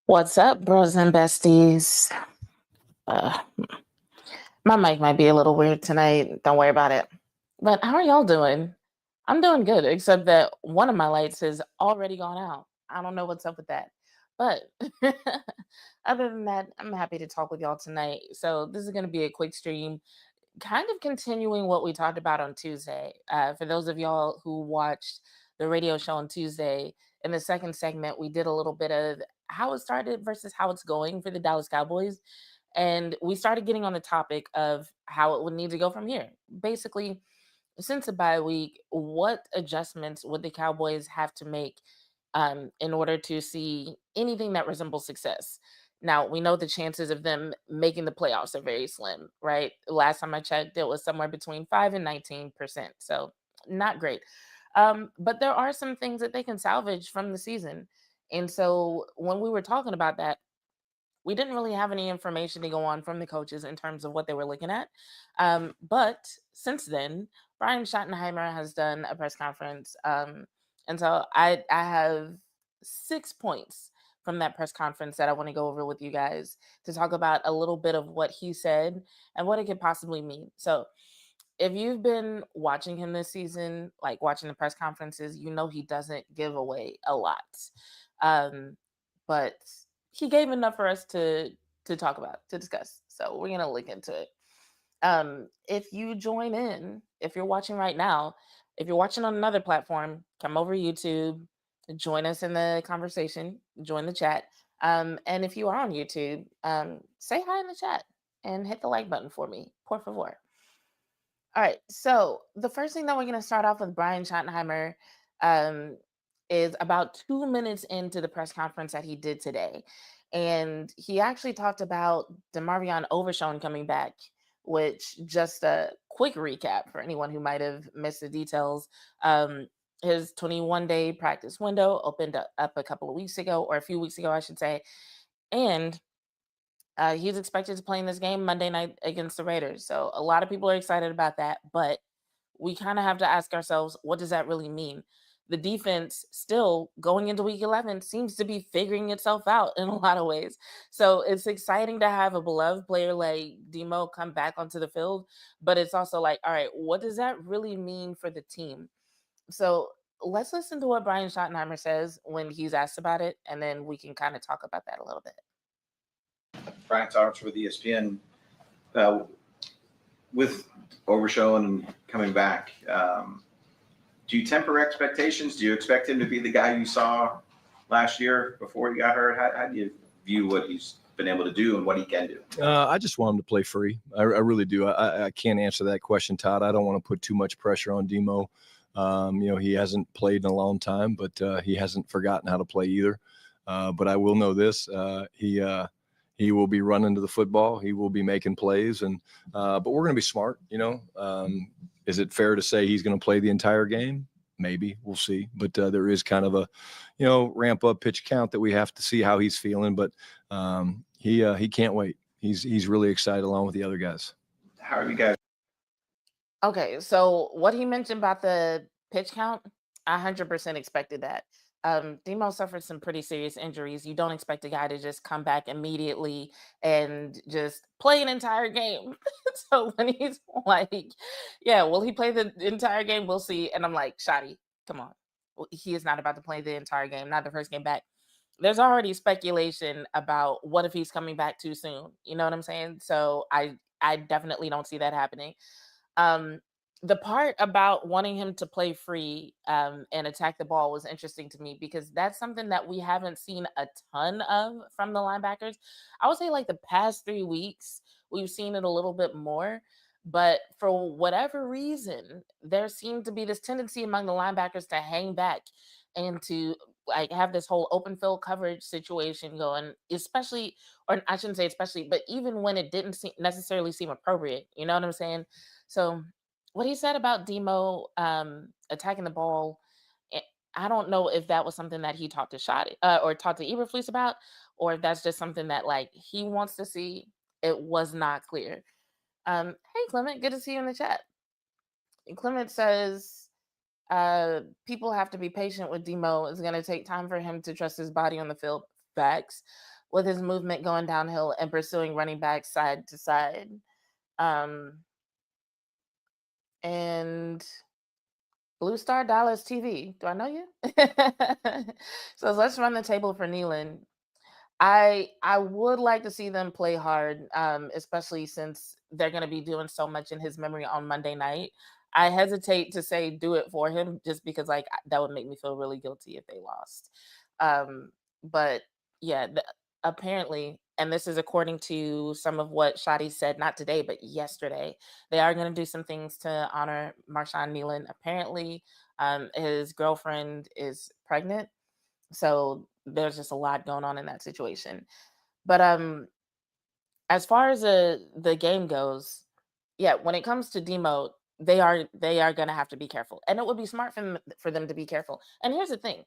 What's up, bros and besties? Uh, my mic might be a little weird tonight. Don't worry about it. But how are y'all doing? I'm doing good, except that one of my lights has already gone out. I don't know what's up with that. But other than that, I'm happy to talk with y'all tonight. So, this is going to be a quick stream, kind of continuing what we talked about on Tuesday. For those of y'all who watched the radio show on Tuesday, in the second segment, we did a little bit of how it started versus how it's going for the Dallas Cowboys. And we started getting on the topic of how it would need to go from here. Basically, since the bye week, what adjustments would the Cowboys have to make in order to see anything that resembles success? Now, we know the chances of them making the playoffs are very slim, right? Last time I checked, it was somewhere between 5 and 19%. So, not great. But there are some things that they can salvage from the season. And so, when we were talking about that, we didn't really have any information to go on from the coaches in terms of what they were looking at. But since then, Brian Schottenheimer has done a press conference. And so I have 6 points from that press conference that I want to go over with you guys to talk about a little bit of what he said and what it could possibly mean. So, if you've been watching him this season, like watching the press conferences, you know he doesn't give away a lot. Um, but he gave enough for us to talk about, to discuss. So we're gonna look into it. If you join in, if you're watching right now, if you're watching on another platform, come over YouTube, join us in the conversation, join the chat. And if you are on YouTube, say hi in the chat and hit the like button for me, por favor. All right. So the first thing that we're going to start off with Brian Schottenheimer um, is about 2 minutes into the press conference that he did today. And he actually talked about DeMarvion Overshown coming back, which, just a quick recap for anyone who might have missed the details. His 21-day practice window opened up a couple of weeks ago, or a few weeks ago, I should say. And he's expected to play in this game Monday night against the Raiders. So a lot of people are excited about that, but we kind of have to ask ourselves, what does that really mean? The defense still going into week 11 seems to be figuring itself out in a lot of ways. So it's exciting to have a beloved player like Demo come back onto the field, but it's also like, all right, what does that really mean for the team? So let's listen to what Brian Schottenheimer says when he's asked about it, and then we can kind of talk about that a little bit. Brian talks with ESPN with Overshown and coming back. Do you temper expectations? Do you expect him to be the guy you saw last year before he got hurt? How do you view what he's been able to do and what he can do? I just want him to play free. I really do. I can't answer that question, Todd. I don't want to put too much pressure on Demo. He hasn't played in a long time, but he hasn't forgotten how to play either. But I will know this: he will be running to the football. He will be making plays, and but we're going to be smart. Is it fair to say he's going to play the entire game? Maybe. We'll see. But there is kind of a, ramp up pitch count that we have to see how he's feeling. But he can't wait. He's really excited along with the other guys. How are you guys? Okay, so what he mentioned about the pitch count, I 100% expected that. Demo suffered some pretty serious injuries. You don't expect a guy to just come back immediately and just play an entire game. So when he's like, yeah, will he play the entire game? We'll see. And I'm like, Shotty, come on. He is not about to play the entire game, not the first game back. There's already speculation about what if he's coming back too soon. You know what I'm saying? So I definitely don't see that happening. Um, the part about wanting him to play free and attack the ball was interesting to me because that's something that we haven't seen a ton of from the linebackers. I would say like the past 3 weeks, we've seen it a little bit more. But for whatever reason, there seemed to be this tendency among the linebackers to hang back and to like have this whole open field coverage situation going, especially, or I shouldn't say especially, but even when it didn't necessarily seem appropriate. You know what I'm saying? So what he said about Demo attacking the ball, eh, I don't know if that was something that he talked to or talked to Eberflus about, or if that's just something that like he wants to see. It was not clear. Hey Clement, good to see you in the chat. Clement says people have to be patient with Demo. It's going to take time for him to trust his body on the field. Facts. with his movement going downhill and pursuing running back side to side. Um, and Blue Star Dallas TV. Do I know you? So let's run the table for Nealon. I would like to see them play hard, especially since they're going to be doing so much in his memory on Monday night. I hesitate to say do it for him just because like that would make me feel really guilty if they lost. But yeah, apparently, and this is according to some of what Shadi said, not today but yesterday, they are going to do some things to honor Marshawn Nealon. Apparently, his girlfriend is pregnant, so there's just a lot going on in that situation. But as far as the game goes, yeah, when it comes to Demo, they are going to have to be careful, and it would be smart for them to be careful. And here's the thing: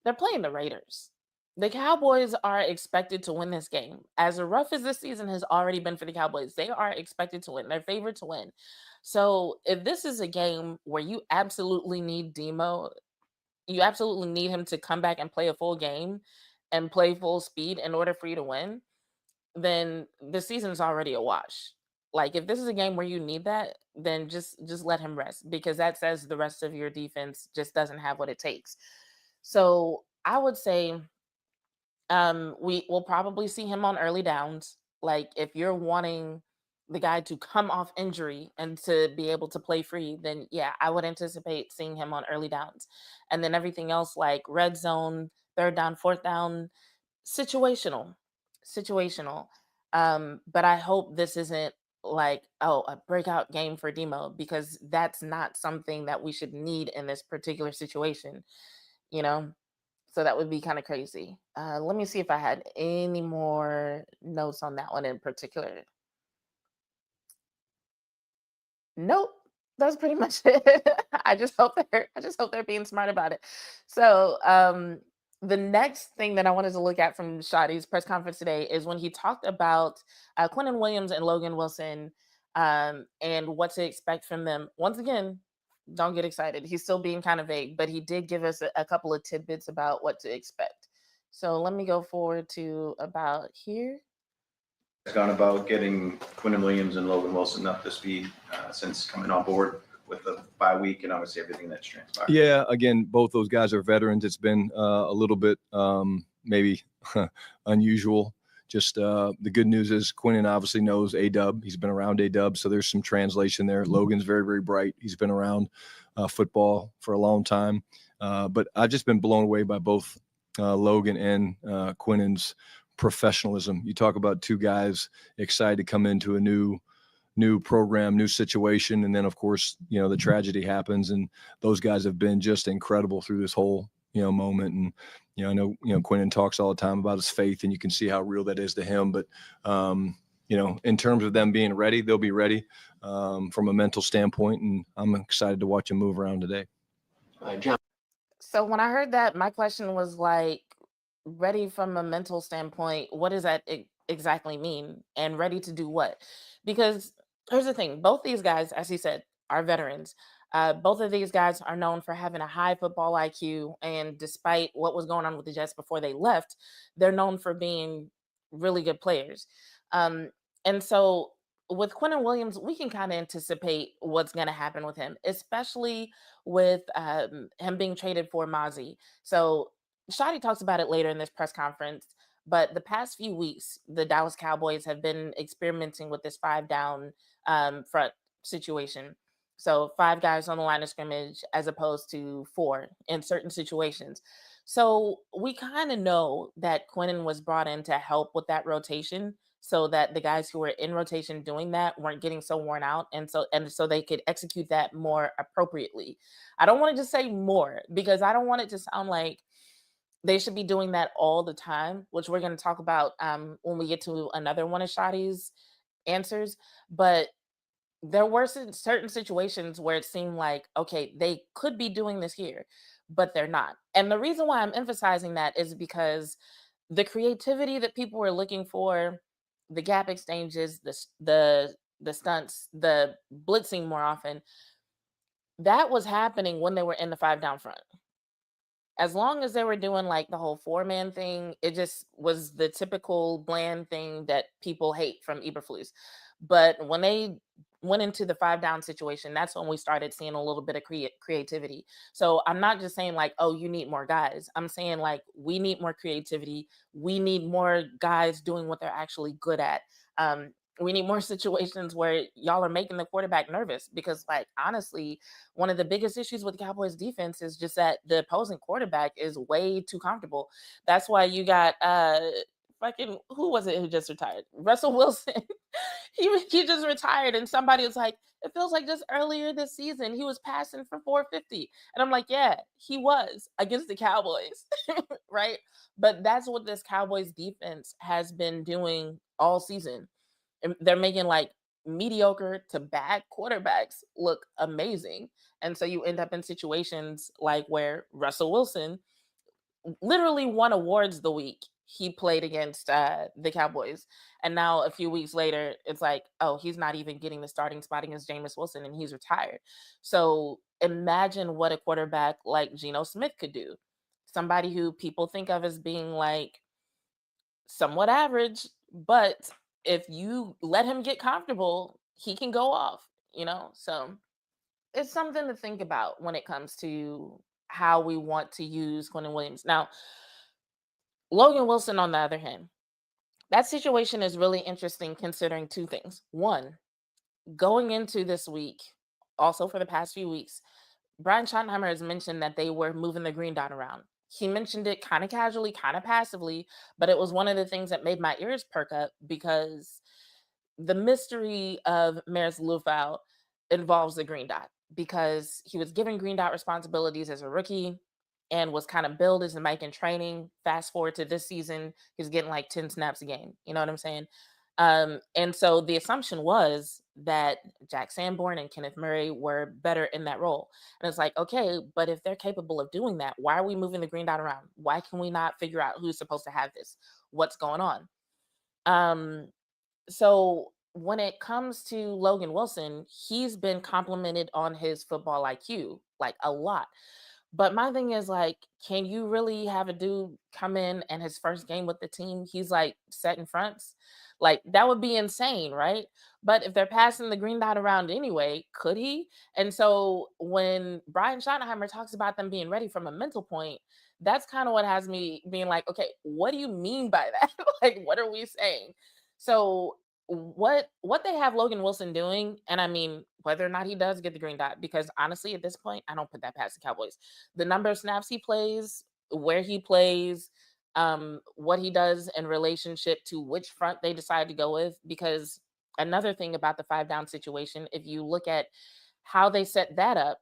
they're playing the Raiders. The Cowboys are expected to win this game. As rough as this season has already been for the Cowboys, they are expected to win. They're favored to win. So if this is a game where you absolutely need Demo, you absolutely need him to come back and play a full game and play full speed in order for you to win, then the season's already a wash. Like if this is a game where you need that, then just let him rest, because that says the rest of your defense just doesn't have what it takes. So I would say we will probably see him on early downs. Like if you're wanting the guy to come off injury and to be able to play free, then yeah, I would anticipate seeing him on early downs. And then everything else like red zone, third down, fourth down, situational. Situational. But I hope this isn't like, oh, a breakout game for Demo, because that's not something that we should need in this particular situation, you know? So that would be kind of crazy. Let me see if I had any more notes on that one in particular. Nope. That's pretty much it. I just hope they're being smart about it. So the next thing that I wanted to look at from Shotty's press conference today is when he talked about Quinnen Williams and Logan Wilson, and what to expect from them. Once again, don't get excited. He's still being kind of vague, but he did give us a couple of tidbits about what to expect. So let me go forward to about here. Gone about getting Quinnen Williams and Logan Wilson up to speed since coming on board with the bye week and obviously everything that's transpired? Yeah, again, both those guys are veterans. It's been a little bit maybe unusual. Just the good news is Quinnen obviously knows A-Dub. He's been around A-Dub, so there's some translation there. Logan's very, very bright. He's been around football for a long time. But I've just been blown away by both Logan and Quinnen's professionalism. You talk about two guys excited to come into a new program, new situation. And then of course, the tragedy happens, and those guys have been just incredible through this whole, moment. And, I know, Quinnen talks all the time about his faith, and you can see how real that is to him. But, in terms of them being ready, they'll be ready from a mental standpoint. And I'm excited to watch them move around today. John. So when I heard that, my question was like, ready from a mental standpoint, what does that exactly mean? And ready to do what? Because here's the thing, both these guys, as he said, are veterans. Both of these guys are known for having a high football IQ. And despite what was going on with the Jets before they left, they're known for being really good players. Um, and so with Quinnen Williams, we can kind of anticipate what's going to happen with him, especially with him being traded for Mozzie. So Shadi talks about it later in this press conference, but the past few weeks, the Dallas Cowboys have been experimenting with this 5 down front situation. So 5 guys on the line of scrimmage as opposed to 4 in certain situations. So we kind of know that Quinnen was brought in to help with that rotation, so that the guys who were in rotation doing that weren't getting so worn out, and so they could execute that more appropriately. I don't want to just say more, because I don't want it to sound like they should be doing that all the time, which we're going to talk about when we get to another one of Shadi's answers. But there were certain situations where it seemed like, okay, they could be doing this here, but they're not. And the reason why I'm emphasizing that is because the creativity that people were looking for, the gap exchanges, the stunts, the blitzing more often, that was happening when they were in the 5 down front. As long as they were doing like the whole 4-man thing, it just was the typical bland thing that people hate from Eberflus. But when they went into the 5 down situation, that's when we started seeing a little bit of creativity. So I'm not just saying like, oh, you need more guys. I'm saying like we need more creativity. We need more guys doing what they're actually good at. We need more situations where y'all are making the quarterback nervous, because like honestly, one of the biggest issues with the Cowboys defense is just that the opposing quarterback is way too comfortable. That's why you got fucking, who was it who just retired? Russell Wilson. He just retired, and somebody was like, it feels like just earlier this season he was passing for 450. And I'm like, yeah, he was against the Cowboys. Right? But that's what this Cowboys defense has been doing all season. And they're making like mediocre to bad quarterbacks look amazing. And so you end up in situations like where Russell Wilson literally won awards the week he played against the Cowboys. And now a few weeks later, it's like, oh, he's not even getting the starting spot against Jameis Wilson and he's retired. So imagine what a quarterback like Geno Smith could do. Somebody who people think of as being like somewhat average, but if you let him get comfortable, he can go off, you know? So it's something to think about when it comes to how we want to use Quinnen Williams. Now, Logan Wilson, on the other hand, that situation is really interesting considering 2 things. One, going into this week, also for the past few weeks, Brian Schottenheimer has mentioned that they were moving the green dot around. He mentioned it kind of casually, kind of passively, but it was one of the things that made my ears perk up, because the mystery of Maris Lufau involves the green dot, because he was given green dot responsibilities as a rookie and was kind of billed as a Mike in training. Fast forward to this season, he's getting like 10 snaps a game. You know what I'm saying? And so the assumption was that Jack Sanborn and Kenneth Murray were better in that role. And it's like, okay, but if they're capable of doing that, why are we moving the green dot around? Why can we not figure out who's supposed to have this? What's going on? Um, so when it comes to Logan Wilson, he's been complimented on his football IQ, like a lot. But my thing is like, can you really have a dude come in and his first game with the team, he's like setting fronts? Like that would be insane, right? But if they're passing the green dot around anyway, could he? And so when Brian Schottenheimer talks about them being ready from a mental point, that's kind of what has me being like, okay, what do you mean by that? Like, what are we saying? So what they have Logan Wilson doing, and I mean whether or not he does get the green dot, because honestly at this point I don't put that past the Cowboys. The number of snaps he plays, where he plays, what he does in relationship to which front they decide to go with. Because another thing about the 5 down situation, if you look at how they set that up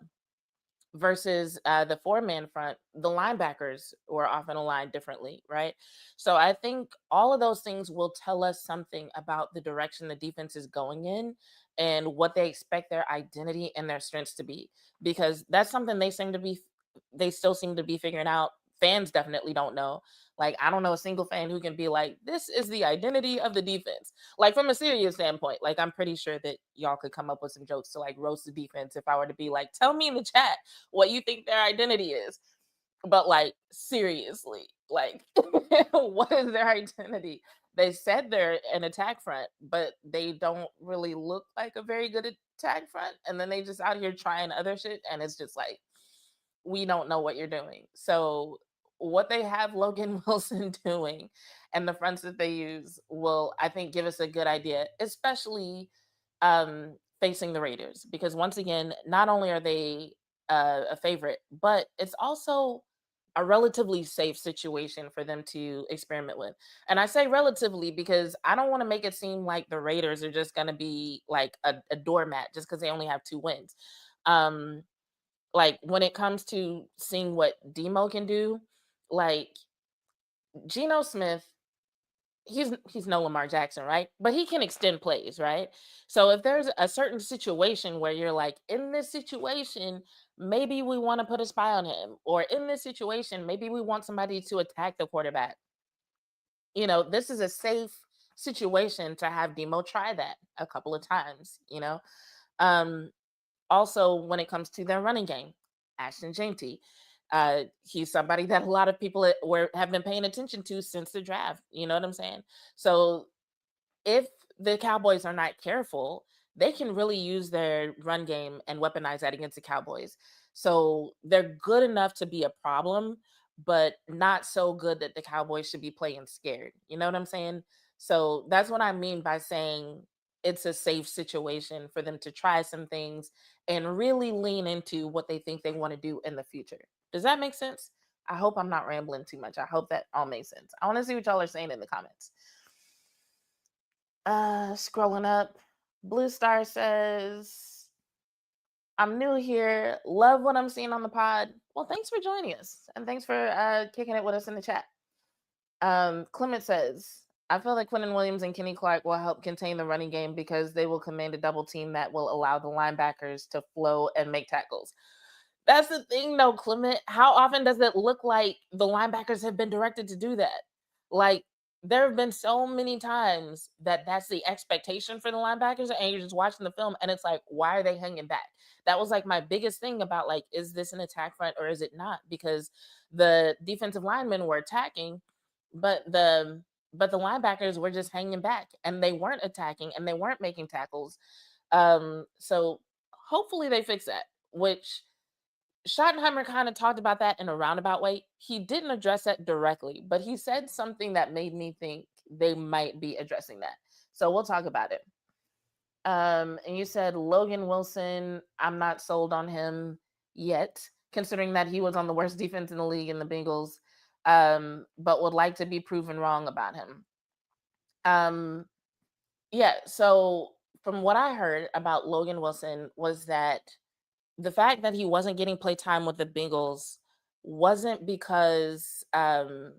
versus the 4-man front, the linebackers were often aligned differently, right? So I think all of those things will tell us something about the direction the defense is going in and what they expect their identity and their strengths to be, because that's something they still seem to be figuring out. Fans definitely don't know. Like, I don't know a single fan who can be like, this is the identity of the defense. Like, from a serious standpoint, like, I'm pretty sure that y'all could come up with some jokes to like roast the defense if I were to be like, tell me in the chat what you think their identity is. But like, seriously, like, what is their identity? They said they're an attack front, but they don't really look like a very good attack front. And then they just out here trying other shit. And it's just like, we don't know what you're doing. So what they have Logan Wilson doing and the fronts that they use will, I think, give us a good idea, especially facing the Raiders, because once again, not only are they a favorite, but it's also a relatively safe situation for them to experiment with. And I say relatively because I don't want to make it seem like the Raiders are just going to be like a doormat just because they only have 2 wins. Um, like when it comes to seeing what Demo can do, like Geno Smith, he's no Lamar Jackson, right? But he can extend plays, right? So if there's a certain situation where you're like, in this situation, maybe we want to put a spy on him, or in this situation, maybe we want somebody to attack the quarterback. You know, this is a safe situation to have Demo try that a couple of times, you know? Um, Also, when it comes to their running game, Ashton Jeanty. He's somebody that a lot of people have been paying attention to since the draft. You know what I'm saying? So if the Cowboys are not careful, they can really use their run game and weaponize that against the Cowboys. So they're good enough to be a problem, but not so good that the Cowboys should be playing scared. You know what I'm saying? So that's what I mean by saying it's a safe situation for them to try some things and really lean into what they think they want to do in the future. Does that make sense? I hope I'm not rambling too much. I hope that all makes sense. I want to see what y'all are saying in the comments. Scrolling up, Blue Star says, I'm new here. Love what I'm seeing on the pod. Well, thanks for joining us. And thanks for kicking it with us in the chat. Clement says, I feel like Quinnen Williams and Kenny Clark will help contain the running game because they will command a double team that will allow the linebackers to flow and make tackles. That's the thing, though, Clement. How often does it look like the linebackers have been directed to do that? Like, there have been so many times that that's the expectation for the linebackers, and you're just watching the film, and it's like, why are they hanging back? That was like my biggest thing about, like, is this an attack front or is it not? Because the defensive linemen were attacking, but the linebackers were just hanging back, and they weren't attacking, and they weren't making tackles. So hopefully they fix that, which Schottenheimer kind of talked about that in a roundabout way. He didn't address that directly, but he said something that made me think they might be addressing that. So we'll talk about it. And you said Logan Wilson, I'm not sold on him yet, considering that he was on the worst defense in the league in the Bengals, but would like to be proven wrong about him. Yeah, so from what I heard about Logan Wilson was that the fact that he wasn't getting play time with the Bengals wasn't because that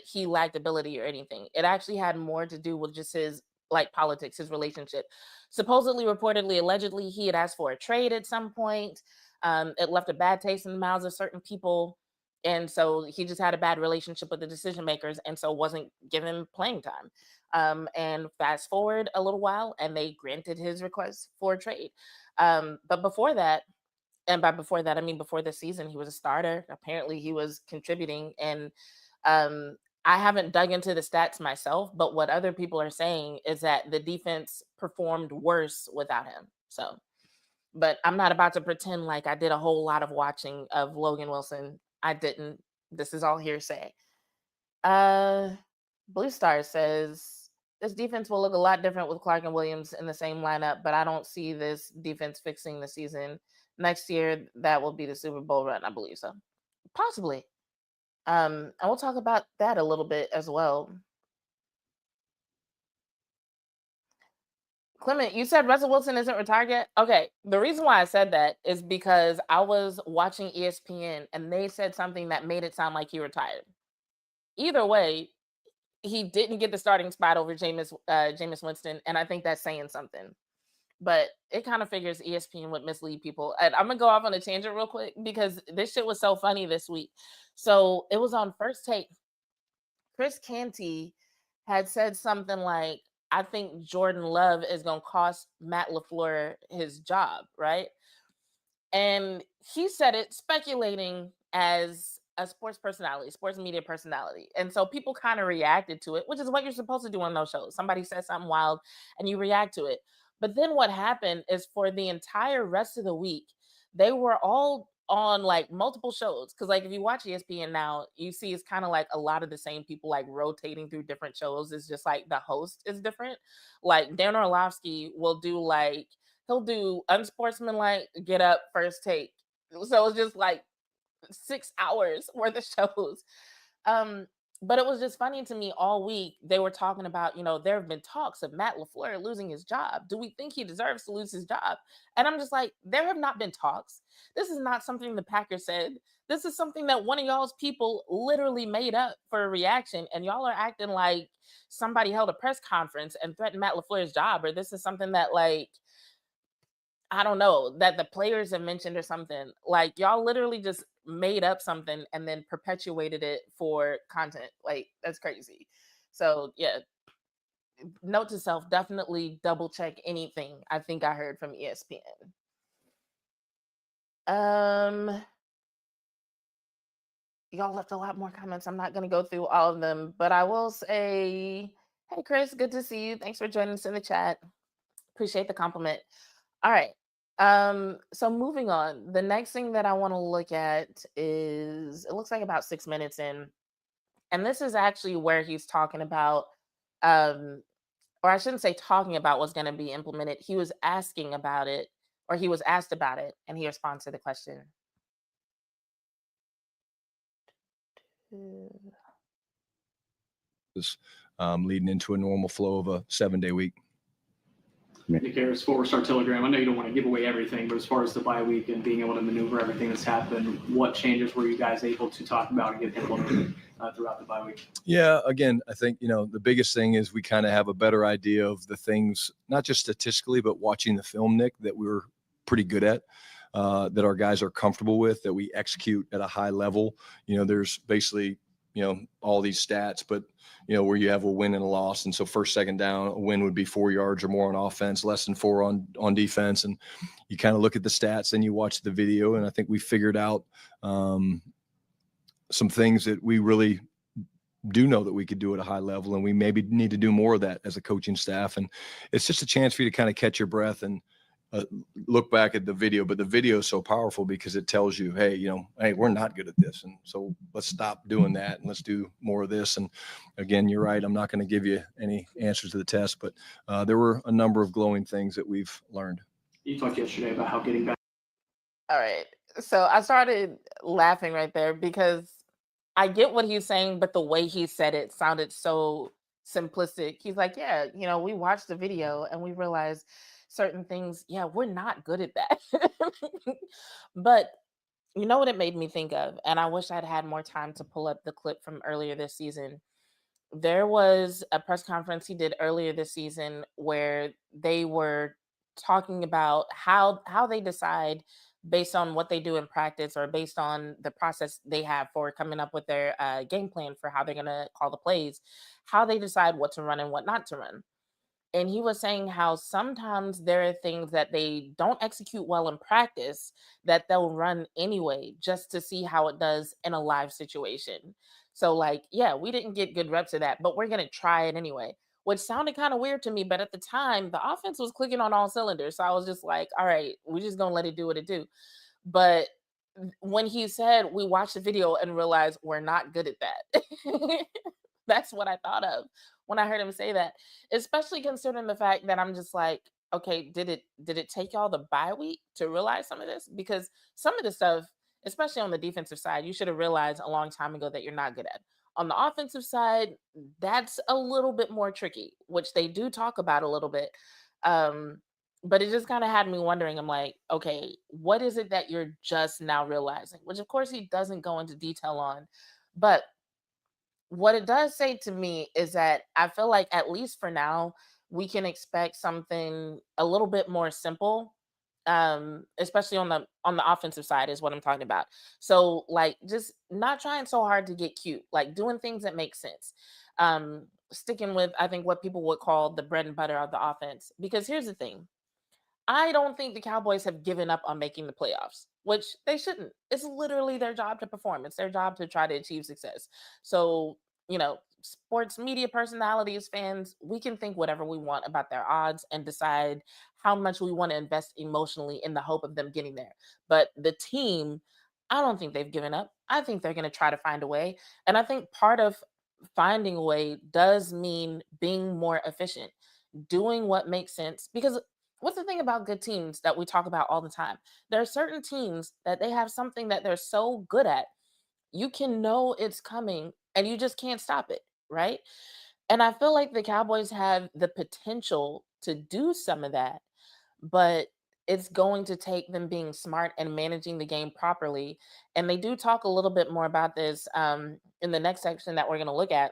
he lacked ability or anything. It actually had more to do with just his like politics, his relationship. Supposedly, reportedly, allegedly, he had asked for a trade at some point. It left a bad taste in the mouths of certain people. And so he just had a bad relationship with the decision makers and so wasn't given playing time. And fast forward a little while and they granted his request for a trade. But before that, and by before that, I mean before the season, he was a starter. Apparently, he was contributing. And I haven't dug into the stats myself, but what other people are saying is that the defense performed worse without him. So, but I'm not about to pretend like I did a whole lot of watching of Logan Wilson. I didn't. This is all hearsay. Blue Star says this defense will look a lot different with Clark and Williams in the same lineup, but I don't see this defense fixing the season. Next year, that will be the Super Bowl run, I believe so. Possibly. And we'll talk about that a little bit as well. Clement, you said Russell Wilson isn't retired yet? Okay. The reason why I said that is because I was watching ESPN and they said something that made it sound like he retired. Either way, he didn't get the starting spot over Jameis Winston, and I think that's saying something. But it kind of figures ESPN would mislead people. And I'm gonna go off on a tangent real quick because this shit was so funny this week. So it was on First Take. Chris Canty had said something like, I think Jordan Love is gonna cost Matt LaFleur his job, right? And he said it speculating as a sports media personality. And so people kind of reacted to it, which is what you're supposed to do on those shows. Somebody says something wild and you react to it. But then what happened is for the entire rest of the week, they were all on like multiple shows. Cause like if you watch ESPN now, you see it's kind of like a lot of the same people like rotating through different shows. It's just like the host is different. Like Dan Orlovsky will do like, he'll do unsportsmanlike, get up, First Take. So it's just like 6 hours worth of shows. But it was just funny to me all week. They were talking about, there have been talks of Matt LaFleur losing his job. Do we think he deserves to lose his job? And I'm just like, there have not been talks. This is not something the Packers said. This is something that one of y'all's people literally made up for a reaction. And y'all are acting like somebody held a press conference and threatened Matt LaFleur's job, or this is something that like, I don't know, that the players have mentioned or something. Like y'all literally just made up something and then perpetuated it for content. Like that's crazy. So yeah, note to self, definitely double check anything I think I heard from ESPN. y'all left a lot more comments. I'm not going to go through all of them, but I will say, hey, Chris, good to see you. Thanks for joining us in the chat. Appreciate the compliment. All right. So moving on, the next thing that I want to look at is, it looks like about 6 minutes in, and this is actually where he's talking about, um, or I shouldn't say talking about what's going to be implemented. He was asking about it, or he was asked about it, and he responded to the question. Leading into a normal flow of a 7-day week. Nick Harris, 4-Star Telegram. I know you don't want to give away everything, but as far as the bye week and being able to maneuver everything that's happened, what changes were you guys able to talk about and get implemented throughout the bye week? Yeah, again, I think, the biggest thing is we kind of have a better idea of the things, not just statistically, but watching the film, Nick, that we were pretty good at, that our guys are comfortable with, that we execute at a high level. There's basically, all these stats, but where you have a win and a loss. And so first, second down, a win would be 4 yards or more on offense, less than 4 on defense. And you kind of look at the stats and you watch the video. And I think we figured out some things that we really do know that we could do at a high level. And we maybe need to do more of that as a coaching staff. And it's just a chance for you to kind of catch your breath and look back at the video. But the video is so powerful because it tells you, hey, hey, we're not good at this. And so let's stop doing that and let's do more of this. And again, you're right. I'm not going to give you any answers to the test, but there were a number of glowing things that we've learned. You talked yesterday about how getting back. All right. So I started laughing right there because I get what he's saying, but the way he said it sounded so simplistic. He's like, yeah, we watched the video and we realized certain things. Yeah, we're not good at that. But you know what it made me think of? And I wish I'd had more time to pull up the clip from earlier this season. There was a press conference he did earlier this season where they were talking about how they decide based on what they do in practice or based on the process they have for coming up with their game plan for how they're going to call the plays, how they decide what to run and what not to run. And he was saying how sometimes there are things that they don't execute well in practice that they'll run anyway just to see how it does in a live situation. So like, yeah, we didn't get good reps of that, but we're going to try it anyway, which sounded kind of weird to me. But at the time, the offense was clicking on all cylinders. So I was just like, all right, we're just going to let it do what it do. But when he said we watched the video and realized we're not good at that, that's what I thought of when I heard him say that, especially considering the fact that I'm just like, okay, did it take y'all the bye week to realize some of this? Because some of the stuff, especially on the defensive side, you should have realized a long time ago that you're not good at. On the offensive side, that's a little bit more tricky, which they do talk about a little bit. But it just kind of had me wondering. I'm like, okay, what is it that you're just now realizing? Which, of course, he doesn't go into detail on. But what it does say to me is that I feel like, at least for now, we can expect something a little bit more simple, especially on the offensive side is what I'm talking about. So like, just not trying so hard to get cute, like doing things that make sense. Sticking with, I think, what people would call the bread and butter of the offense. Because here's the thing, I don't think the Cowboys have given up on making the playoffs, which they shouldn't. It's literally their job to perform. It's their job to try to achieve success. So, sports media personalities, fans, we can think whatever we want about their odds and decide how much we want to invest emotionally in the hope of them getting there. But the team, I don't think they've given up. I think they're going to try to find a way. And I think part of finding a way does mean being more efficient, doing what makes sense. Because what's the thing about good teams that we talk about all the time? There are certain teams that they have something that they're so good at. You can know it's coming and you just can't stop it, right? And I feel like the Cowboys have the potential to do some of that, but it's going to take them being smart and managing the game properly. And they do talk a little bit more about this in the next section that we're going to look at.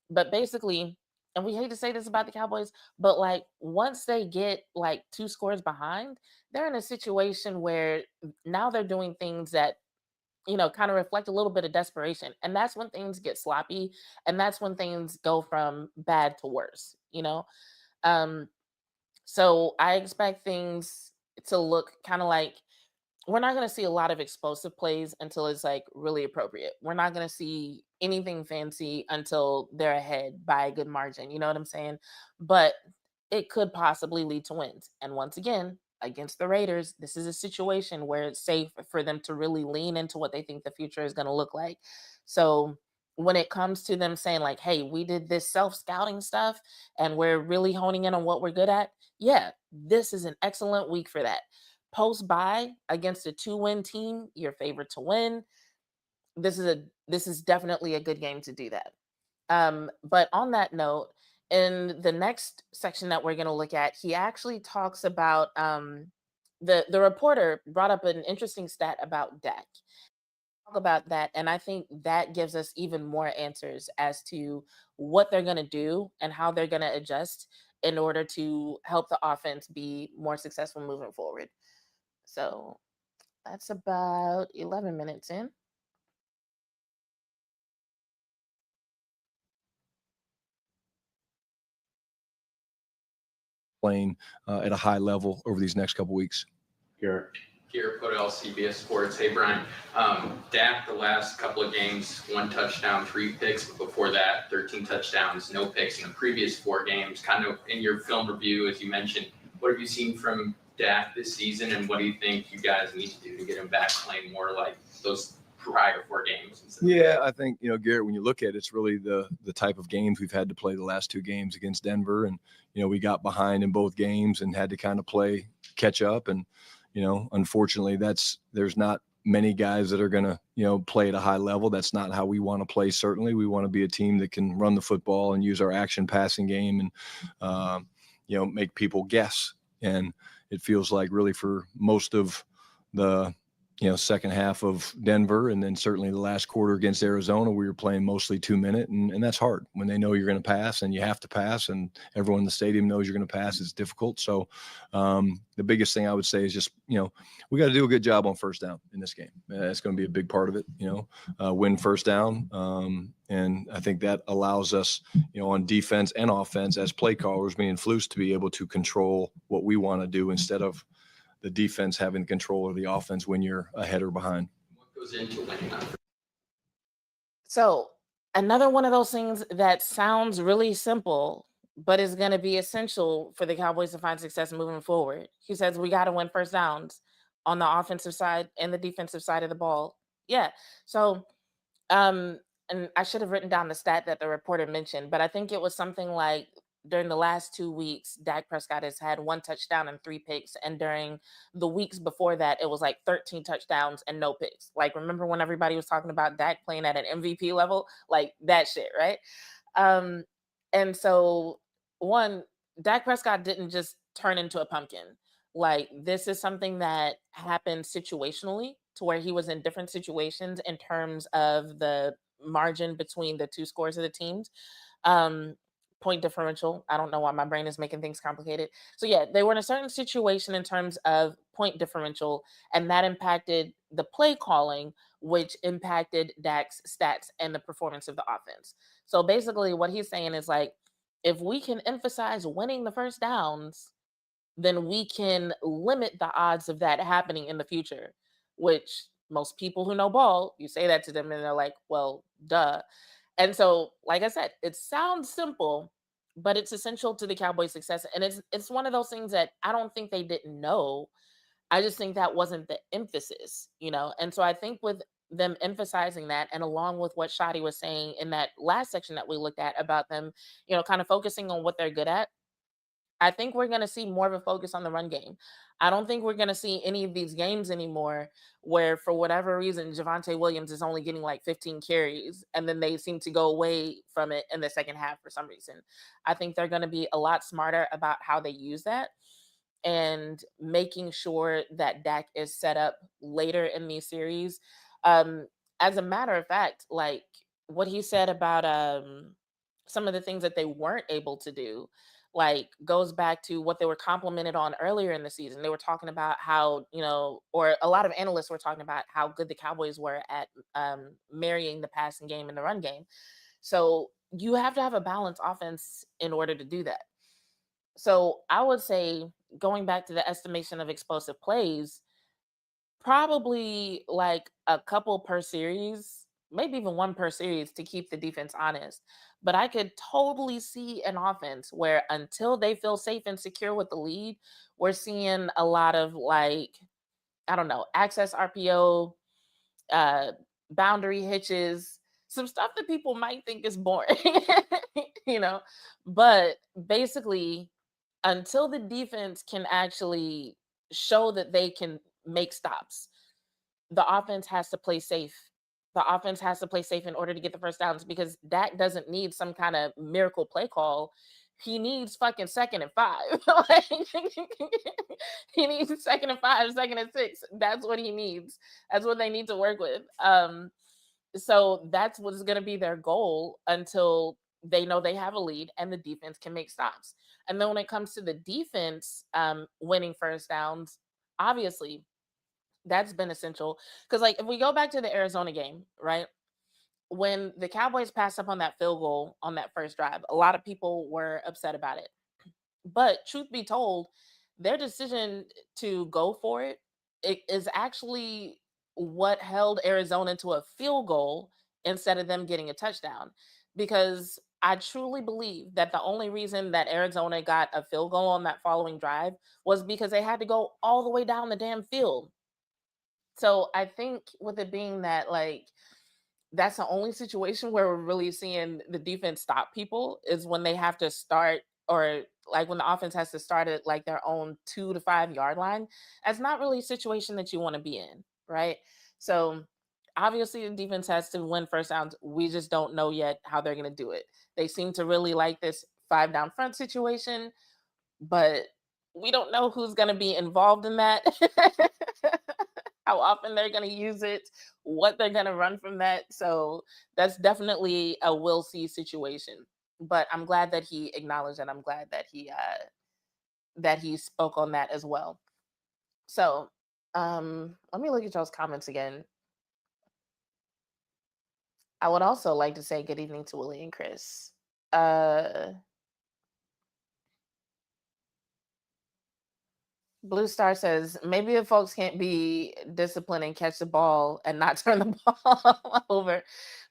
But basically, and we hate to say this about the Cowboys, but like, once they get like 2 scores behind, they're in a situation where now they're doing things that, kind of reflect a little bit of desperation. And that's when things get sloppy. And that's when things go from bad to worse. Um, so I expect things to look kind of like we're not going to see a lot of explosive plays until it's like really appropriate. We're not going to see anything fancy until they're ahead by a good margin. You know what I'm saying? But it could possibly lead to wins. And once again, against the Raiders, this is a situation where it's safe for them to really lean into what they think the future is going to look like. So when it comes to them saying, like, hey, we did this self scouting stuff and we're really honing in on what we're good at, yeah, this is an excellent week for that. Post bye against a 2-win team, your favorite to win. This is definitely a good game to do that. But on that note, in the next section that we're going to look at, he actually talks about the reporter brought up an interesting stat about Dak. Talk about that, and I think that gives us even more answers as to what they're going to do and how they're going to adjust in order to help the offense be more successful moving forward. So that's about 11 minutes in. Playing at a high level over these next couple weeks. Garrett. Here, Podell, CBS Sports. Hey, Brian. Dak, the last couple of games, 1 touchdown, 3 picks. But before that, 13 touchdowns, no picks in the previous 4 games. Kind of in your film review, as you mentioned, what have you seen from Dak this season, and what do you think you guys need to do to get him back playing more like those prior 4 games? Yeah, I think, Garrett, when you look at it, it's really the type of games we've had to play the last 2 games against Denver. And, we got behind in both games and had to kind of play catch up. And, unfortunately, there's not many guys that are going to, play at a high level. That's not how we want to play. Certainly, we want to be a team that can run the football and use our action passing game and, make people guess. And it feels like really for most of the second half of Denver, and then certainly the last quarter against Arizona, we were playing mostly 2-minute, and that's hard when they know you're going to pass and you have to pass, and everyone in the stadium knows you're going to pass. It's difficult. So the biggest thing I would say is just, we got to do a good job on first down in this game. It's going to be a big part of it, win first down. And I think that allows us, on defense and offense as play callers, being Flus, to be able to control what we want to do instead of the defense having control of the offense when you're ahead or behind. What goes into winning that? So another one of those things that sounds really simple, but is going to be essential for the Cowboys to find success moving forward. He says we got to win first downs on the offensive side and the defensive side of the ball. Yeah. So, and I should have written down the stat that the reporter mentioned, but I think it was something like during the last 2 weeks, Dak Prescott has had 1 touchdown and 3 picks. And during the weeks before that, it was like 13 touchdowns and no picks. Like, remember when everybody was talking about Dak playing at an MVP level? Like that shit, right? Um, and so, one, Dak Prescott didn't just turn into a pumpkin. Like, this is something that happened situationally to where he was in different situations in terms of the margin between the 2 scores of the teams. Um, Point differential. I don't know why my brain is making things complicated. So yeah, they were in a certain situation in terms of point differential, and that impacted the play calling, which impacted Dak's stats and the performance of the offense. So basically, what he's saying is like, if we can emphasize winning the first downs, then we can limit the odds of that happening in the future, which most people who know ball, you say that to them and they're like, well, duh. And so, like I said, it sounds simple, but it's essential to the Cowboys' success. And it's one of those things that I don't think they didn't know. I just think that wasn't the emphasis. And so I think with them emphasizing that, and along with what Shotty was saying in that last section that we looked at about them, kind of focusing on what they're good at, I think we're going to see more of a focus on the run game. I don't think we're going to see any of these games anymore where, for whatever reason, Javonte Williams is only getting like 15 carries and then they seem to go away from it in the second half for some reason. I think they're going to be a lot smarter about how they use that and making sure that Dak is set up later in these series. As a matter of fact, like what he said about some of the things that they weren't able to do, like goes back to what they were complimented on earlier in the season. They were talking about how, or a lot of analysts were talking about how good the Cowboys were at marrying the passing game and the run game. So you have to have a balanced offense in order to do that. So I would say, going back to the estimation of explosive plays, probably like a couple per series, maybe even one per series to keep the defense honest. But I could totally see an offense where until they feel safe and secure with the lead, we're seeing a lot of like, I don't know, access RPO, uh, boundary hitches, some stuff that people might think is boring, you know. But basically, until the defense can actually show that they can make stops, the offense has to play safe. The offense has to play safe in order to get the first downs because Dak doesn't need some kind of miracle play call. He needs fucking 2nd and 5. Like, he needs 2nd and 5, 2nd and 6. That's what he needs. That's what they need to work with. So that's what's going to be their goal until they know they have a lead and the defense can make stops. And then when it comes to the defense winning first downs, obviously that's been essential. Because, like, if we go back to the Arizona game, right? When the Cowboys passed up on that field goal on that first drive, a lot of people were upset about it. But truth be told, their decision to go for it is actually what held Arizona to a field goal instead of them getting a touchdown. Because I truly believe that the only reason that Arizona got a field goal on that following drive was because they had to go all the way down the damn field. So I think with it being that, like, that's the only situation where we're really seeing the defense stop people is when they have to start, or like when the offense has to start at like their own 2 to 5 yard line. That's not really a situation that you want to be in, right? So obviously the defense has to win first downs. We just don't know yet how they're going to do it. They seem to really like this 5 down front situation, but we don't know who's going to be involved in that. How often they're going to use it, what they're going to run from that. So that's definitely a we'll see situation. But I'm glad that he acknowledged, and I'm glad that he spoke on that as well. So let me look at y'all's comments again. I would also like to say good evening to Willie and Chris. Blue Star says maybe if folks can't be disciplined and catch the ball and not turn the ball over.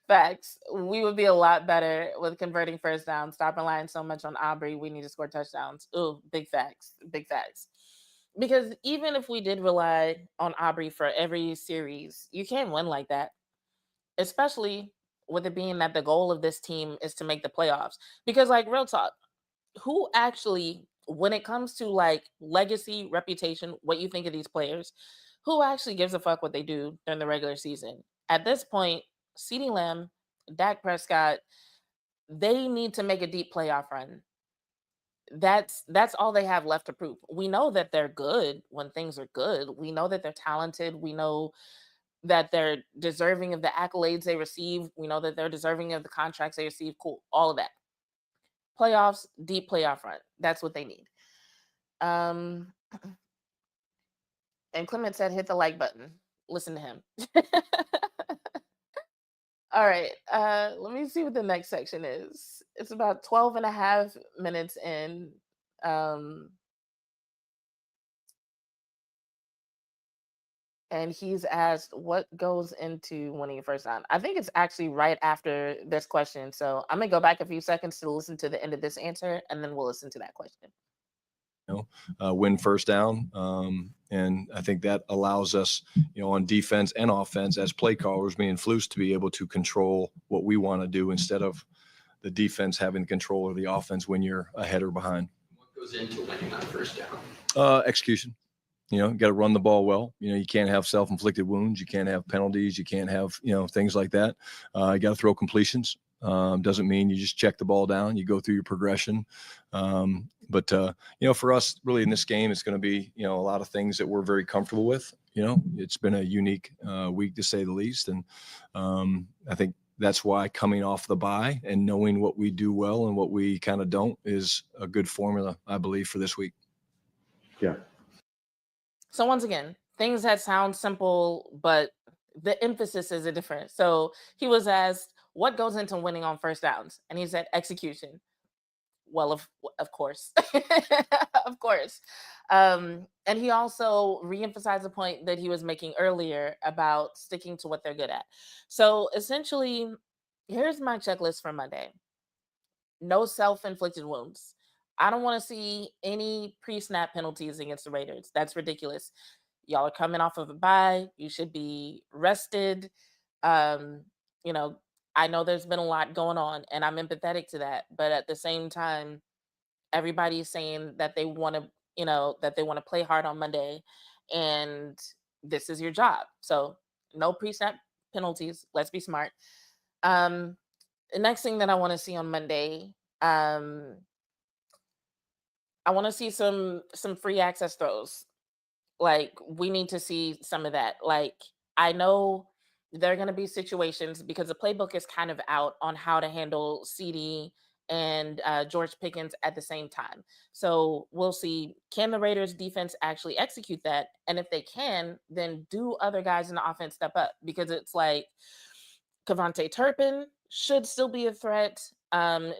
Facts. We would be a lot better with converting first down. Stop relying so much on Aubrey. We need to score touchdowns. Ooh, big facts. Big facts. Because even if we did rely on Aubrey for every series, you can't win like that. Especially with it being that the goal of this team is to make the playoffs. Because, like, real talk, who actually, when it comes to like legacy, reputation, what you think of these players, who actually gives a fuck what they do during the regular season? At this point, CeeDee Lamb, Dak Prescott, they need to make a deep playoff run. That's all they have left to prove. We know that they're good when things are good. We know that they're talented. We know that they're deserving of the accolades they receive. We know that they're deserving of the contracts they receive. Cool. All of that. Playoffs, deep playoff run. That's what they need. And Clement said, hit the like button. Listen to him. All right. Let me see what the next section is. It's about 12 and a half minutes in. And he's asked what goes into winning your first down. I think it's actually right after this question. So I'm going to go back a few seconds to listen to the end of this answer, and then we'll listen to that question. Win first down. And I think that allows us, on defense and offense as play callers, being Flus, to be able to control what we want to do instead of the defense having control of the offense when you're ahead or behind. What goes into winning on first down? Execution. You got to run the ball well. You can't have self-inflicted wounds. You can't have penalties. You can't have, things like that. You got to throw completions. Doesn't mean you just check the ball down. You go through your progression. But for us, really in this game, it's going to be, a lot of things that we're very comfortable with. It's been a unique week to say the least. And I think that's why coming off the bye and knowing what we do well and what we kind of don't is a good formula, I believe, for this week. Yeah. So once again, things that sound simple, but the emphasis is different. So he was asked, what goes into winning on first downs? And he said, execution. Well, of course, of course. And he also reemphasized the point that he was making earlier about sticking to what they're good at. So essentially, here's my checklist for Monday: no self-inflicted wounds. I don't want to see any pre-snap penalties against the Raiders. That's ridiculous. Y'all are coming off of a bye. You should be rested. Um, you know, I know there's been a lot going on, and I'm empathetic to that. But at the same time, everybody is saying that they want to, that they want to play hard on Monday, and this is your job. So no pre-snap penalties. Let's be smart. Um, the next thing that I want to see on Monday, um, I want to see some free access throws. Like, we need to see some of that. Like, I know there are going to be situations because the playbook is kind of out on how to handle CD and George Pickens at the same time. So we'll see, can the Raiders defense actually execute that? And if they can, then do other guys in the offense step up? Because it's like Cavante Turpin should still be a threat.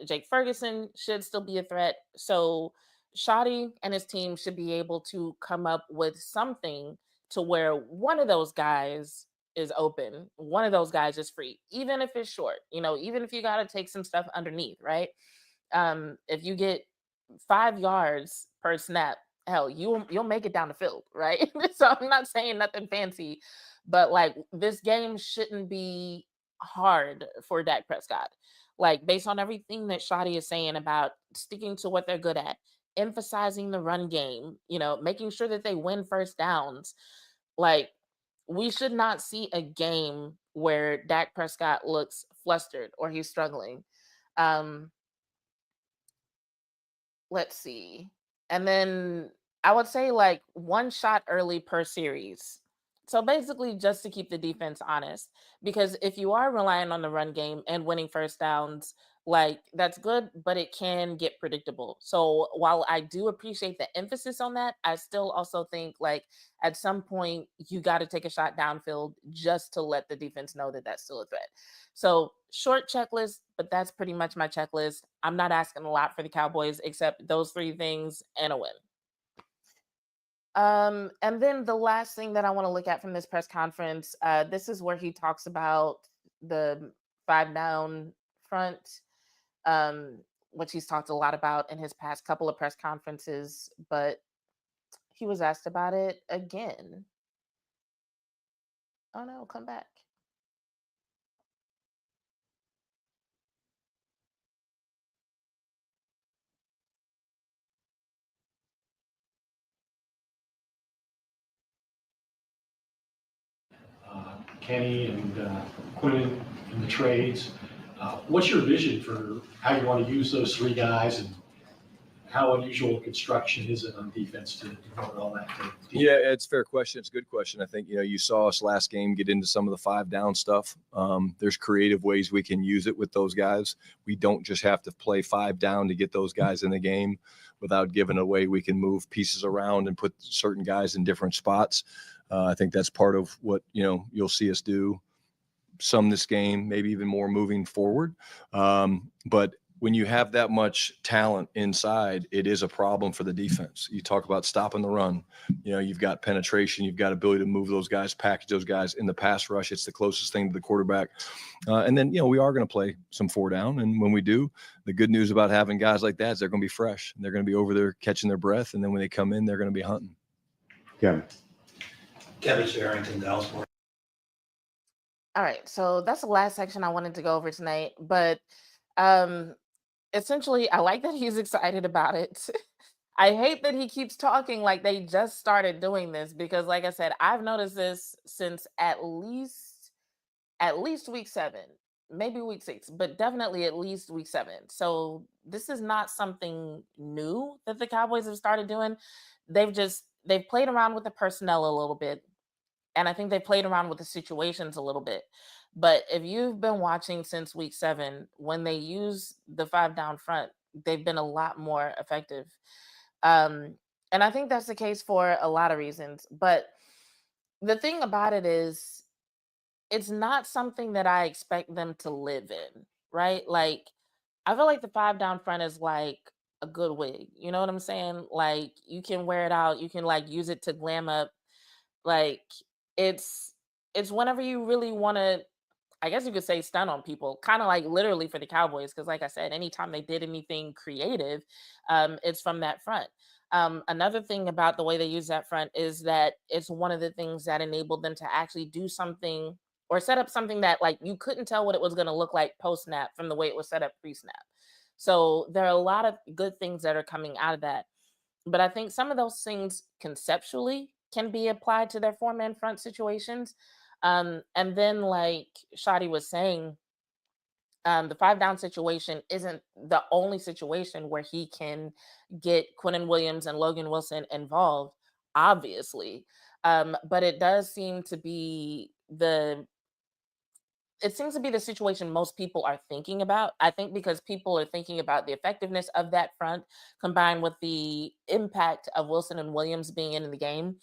Jake Ferguson should still be a threat. So Shoddy and his team should be able to come up with something to where one of those guys is open, one of those guys is free, even if it's short, even if you got to take some stuff underneath, right? If you get 5 yards per snap, hell, you'll make it down the field, right? So I'm not saying nothing fancy, but like, this game shouldn't be hard for Dak Prescott. Like, based on everything that Shoddy is saying about sticking to what they're good at, emphasizing the run game, making sure that they win first downs. Like, we should not see a game where Dak Prescott looks flustered or he's struggling. Um, let's see. And then I would say like one shot early per series. So basically, just to keep the defense honest, because if you are relying on the run game and winning first downs, like, that's good, but it can get predictable. So while I do appreciate the emphasis on that, I still also think like at some point you got to take a shot downfield just to let the defense know that that's still a threat. So short checklist, but that's pretty much my checklist. I'm not asking a lot for the Cowboys except those three things and a win. And then the last thing that I want to look at from this press conference, this is where he talks about the 5 down front, which he's talked a lot about in his past couple of press conferences, but he was asked about it again. Oh no, come back. Kenny and Quinnen in the trades. What's your vision for how you want to use those three guys, and how unusual construction is it on defense to devote all that to? Yeah, it's a fair question. It's a good question. I think, you saw us last game get into some of the 5 down stuff. There's creative ways we can use it with those guys. We don't just have to play 5 down to get those guys in the game without giving away. We can move pieces around and put certain guys in different spots. I think that's part of what, you'll see us do some this game, maybe even more moving forward. But when you have that much talent inside, it is a problem for the defense. You talk about stopping the run. You've got penetration. You've got ability to move those guys, package those guys in the pass rush. It's the closest thing to the quarterback. And then, we are going to play some 4 down. And when we do, the good news about having guys like that is they're going to be fresh. They're going to be over there catching their breath. And then when they come in, they're going to be hunting. Kevin Sherrington, Dallas. All right, so that's the last section I wanted to go over tonight, but essentially, I like that he's excited about it. I hate that he keeps talking like they just started doing this, because like I said, I've noticed this since at least week 7, maybe week 6, but definitely at least week 7. So this is not something new that the Cowboys have started doing. They've played around with the personnel a little bit, and I think they played around with the situations a little bit. But if you've been watching since week 7, when they use the 5 down front, they've been a lot more effective. And I think that's the case for a lot of reasons. But the thing about it is, it's not something that I expect them to live in, right? Like, I feel like the 5 down front is like a good wig. You know what I'm saying? Like you can wear it out, you can like use it to glam up. Like it's it's whenever you really want to, I guess you could say, stun on people, kind of like literally for the Cowboys, because like I said, anytime they did anything creative, it's from that front. Another thing about the way they use that front is that it's one of the things that enabled them to actually do something or set up something that like you couldn't tell what it was going to look like post snap from the way it was set up pre snap. So there are a lot of good things that are coming out of that. But I think some of those things conceptually can be applied to their four-man front situations. And then, like Shadi was saying, the five down situation isn't the only situation where he can get Quinnen Williams and Logan Wilson involved, obviously. But it seems to be the situation most people are thinking about. I think because people are thinking about the effectiveness of that front combined with the impact of Wilson and Williams being in the game.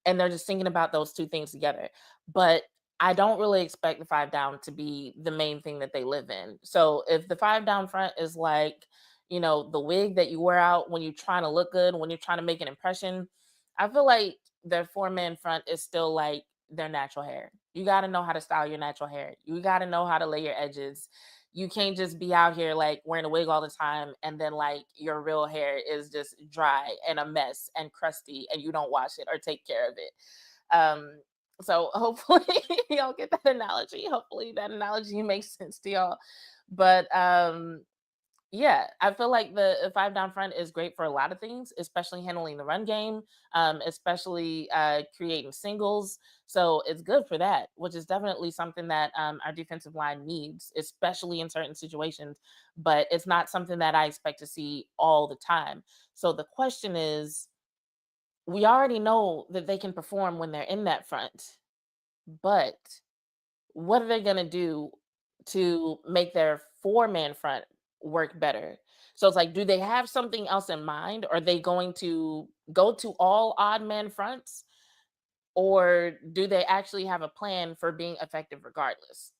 And they're just thinking about those two things together. But I don't really expect the five down to be the main thing that they live in. So if the five down front is like, the wig that you wear out when you're trying to look good, when you're trying to make an impression, I feel like their four-man front is still like their natural hair. You got to know how to style your natural hair. You got to know how to lay your edges. You can't just be out here like wearing a wig all the time and then like your real hair is just dry and a mess and crusty and you don't wash it or take care of it. So hopefully y'all get that analogy. Hopefully that analogy makes sense to y'all. But yeah, I feel like the five down front is great for a lot of things, especially handling the run game, especially creating singles. So it's good for that, which is definitely something that our defensive line needs, especially in certain situations. But it's not something that I expect to see all the time. So the question is, we already know that they can perform when they're in that front, but what are they going to do to make their four-man front work better? So it's like, do they have something else in mind? Are they going to go to all odd man fronts? Or do they actually have a plan for being effective regardless?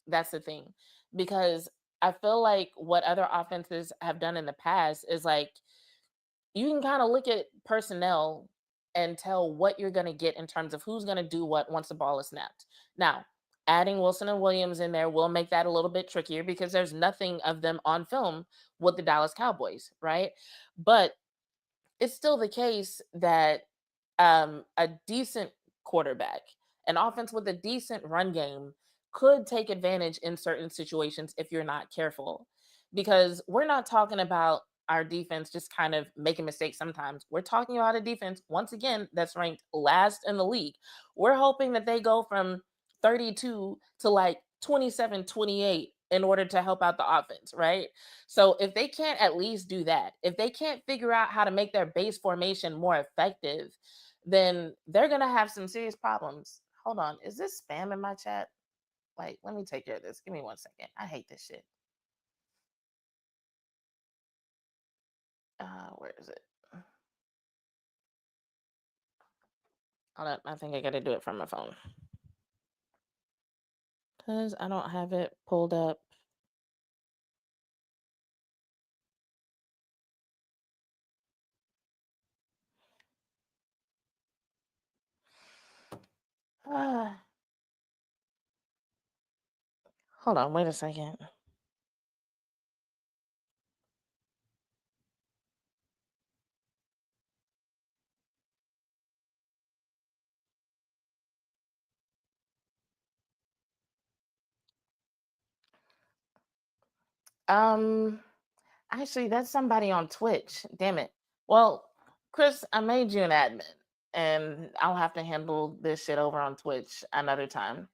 That's the thing. Because I feel like what other offenses have done in the past is like, you can kind of look at personnel and tell what you're going to get in terms of who's going to do what once the ball is snapped. Now, adding Wilson and Williams in there will make that a little bit trickier because there's nothing of them on film with the Dallas Cowboys, right? But it's still the case that a decent quarterback, an offense with a decent run game, could take advantage in certain situations if you're not careful. Because we're not talking about our defense just kind of making mistakes sometimes. We're talking about a defense, once again, that's ranked last in the league. We're hoping that they go from 32 to like 27, 28 in order to help out the offense, right? So if they can't at least do that, if they can't figure out how to make their base formation more effective, then they're gonna have some serious problems. Hold on, is this spam in my chat? Like, let me take care of this. Give me 1 second. I hate this shit. Where is it? Hold up, I think I gotta do it from my phone. Because I don't have it pulled up. Ah, hold on, wait a second. Um, Actually, that's somebody on Twitch. Damn it. Well, Chris, I made you an admin, and I'll have to handle this shit over on Twitch another time.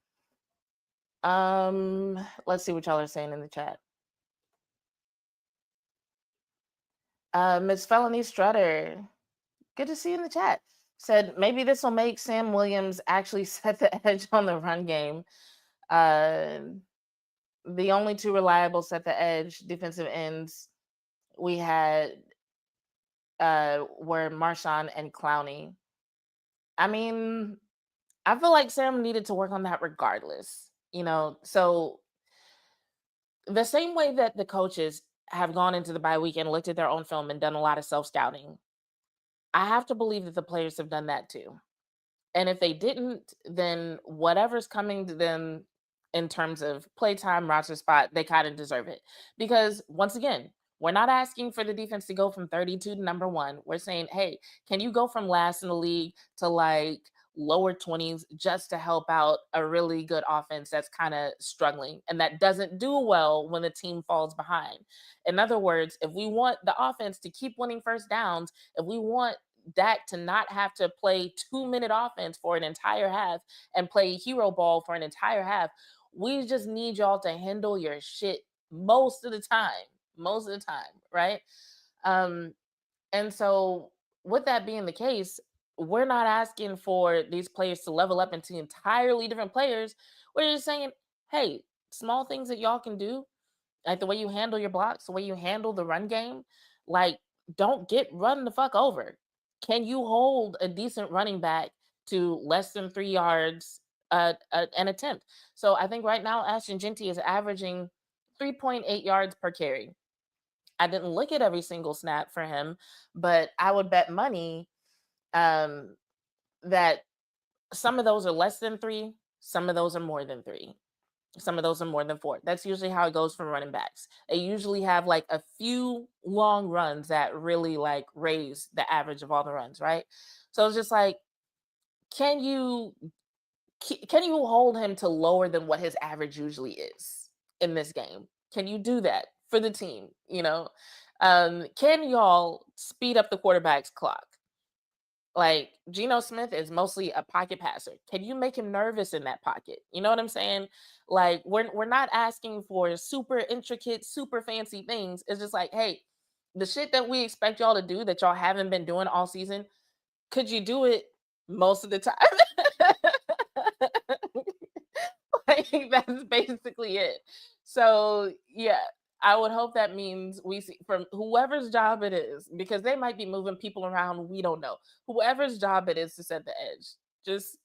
Let's see what y'all are saying in the chat. Miss Felony Strutter, good to see you in the chat. Said maybe this will make Sam Williams actually set the edge on the run game. The only two reliable set the edge defensive ends we had were Marshawn and Clowney. I mean, I feel like Sam needed to work on that regardless, So the same way that the coaches have gone into the bye week and looked at their own film and done a lot of self-scouting. I have to believe that the players have done that too. And if they didn't, then whatever's coming to them in terms of playtime, roster spot, they kind of deserve it. Because once again, we're not asking for the defense to go from 32 to number one. We're saying, hey, can you go from last in the league to like lower 20s just to help out a really good offense that's kind of struggling and that doesn't do well when the team falls behind? In other words, if we want the offense to keep winning first downs, if we want Dak to not have to play 2-minute offense for an entire half and play hero ball for an entire half, we just need y'all to handle your shit most of the time, right? And so with that being the case, we're not asking for these players to level up into entirely different players. We're just saying, hey, small things that y'all can do, like the way you handle your blocks, the way you handle the run game, like don't get run the fuck over. Can you hold a decent running back to less than 3 yards an attempt? So I think right now Ashton Genty is averaging 3.8 yards per carry. I didn't look at every single snap for him, but I would bet money that some of those are less than 3, some of those are more than 3. Some of those are more than 4. That's usually how it goes for running backs. They usually have like a few long runs that really like raise the average of all the runs, right? So it's just like, can you hold him to lower than what his average usually is in this game? Can you do that for the team? Can y'all speed up the quarterback's clock? Like Geno Smith is mostly a pocket passer. Can you make him nervous in that pocket? You know what I'm saying? Like we're not asking for super intricate, super fancy things. It's just like, hey, the shit that we expect y'all to do that y'all haven't been doing all season, could you do it most of the time? Like that's basically it. So yeah, I would hope that means we see from whoever's job it is, because they might be moving people around. We don't know. Whoever's job it is to set the edge, just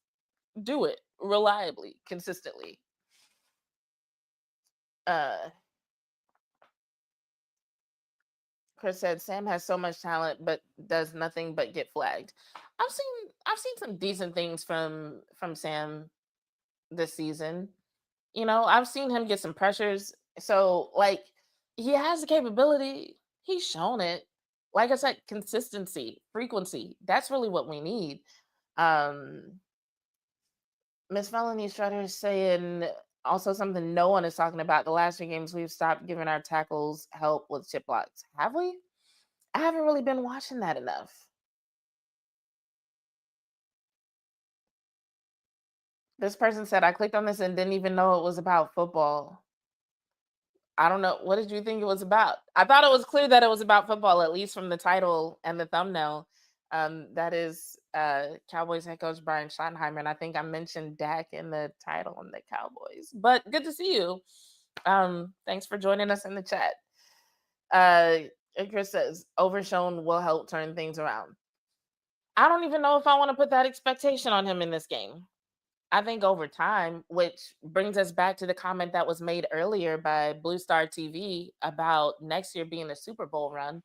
do it reliably, consistently. Chris said Sam has so much talent, but does nothing but get flagged. I've seen some decent things from Sam this season. I've seen him get some pressures. So like he has the capability. He's shown it. Like I said, consistency, frequency. That's really what we need. Miss Melanie Strutter is saying also something no one is talking about. The last 3 games we've stopped giving our tackles help with chip blocks. Have we? I haven't really been watching that enough. This person said, I clicked on this and didn't even know it was about football. I don't know. What did you think it was about? I thought it was clear that it was about football, at least from the title and the thumbnail. That is Cowboys head coach Brian Schottenheimer. And I think I mentioned Dak in the title on the Cowboys. But good to see you. Thanks for joining us in the chat. Chris says, Overshown will help turn things around. I don't even know if I want to put that expectation on him in this game. I think over time, which brings us back to the comment that was made earlier by Blue Star TV about next year being a Super Bowl run,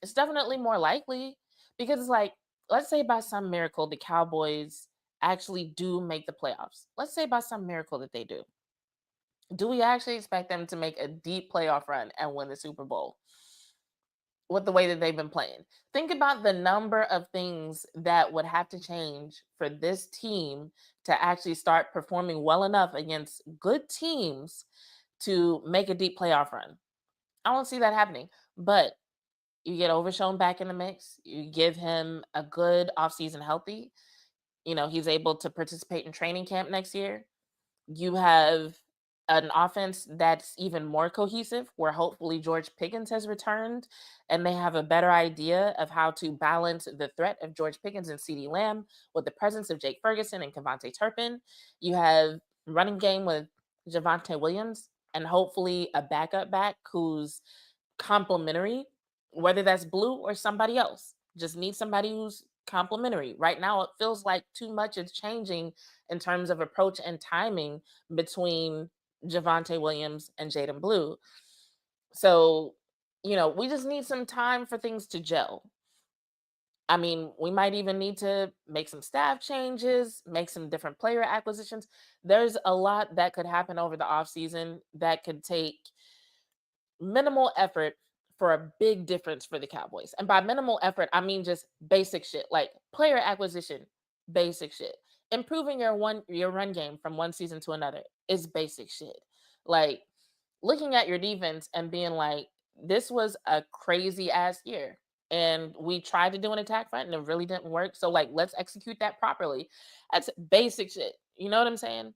it's definitely more likely because it's like, let's say by some miracle, the Cowboys actually do make the playoffs. Let's say by some miracle that they do. Do we actually expect them to make a deep playoff run and win the Super Bowl? With the way that they've been playing. Think about the number of things that would have to change for this team to actually start performing well enough against good teams to make a deep playoff run. I don't see that happening, but you get Overshown back in the mix. You give him a good offseason healthy. He's able to participate in training camp next year. You have an offense that's even more cohesive, where hopefully George Pickens has returned and they have a better idea of how to balance the threat of George Pickens and CeeDee Lamb with the presence of Jake Ferguson and Kevontae Turpin. You have running game with Javonte Williams and hopefully a backup back who's complimentary, whether that's Blue or somebody else. Just need somebody who's complimentary. Right now, it feels like too much is changing in terms of approach and timing between Javonte Williams and Jaden Blue. So, we just need some time for things to gel. I mean, we might even need to make some staff changes, make some different player acquisitions. There's a lot that could happen over the offseason that could take minimal effort for a big difference for the Cowboys. And by minimal effort, I mean just basic shit like player acquisition, basic shit. Improving your run game from one season to another is basic shit. Like looking at your defense and being like, this was a crazy ass year. And we tried to do an attack front and it really didn't work. So like let's execute that properly. That's basic shit. You know what I'm saying?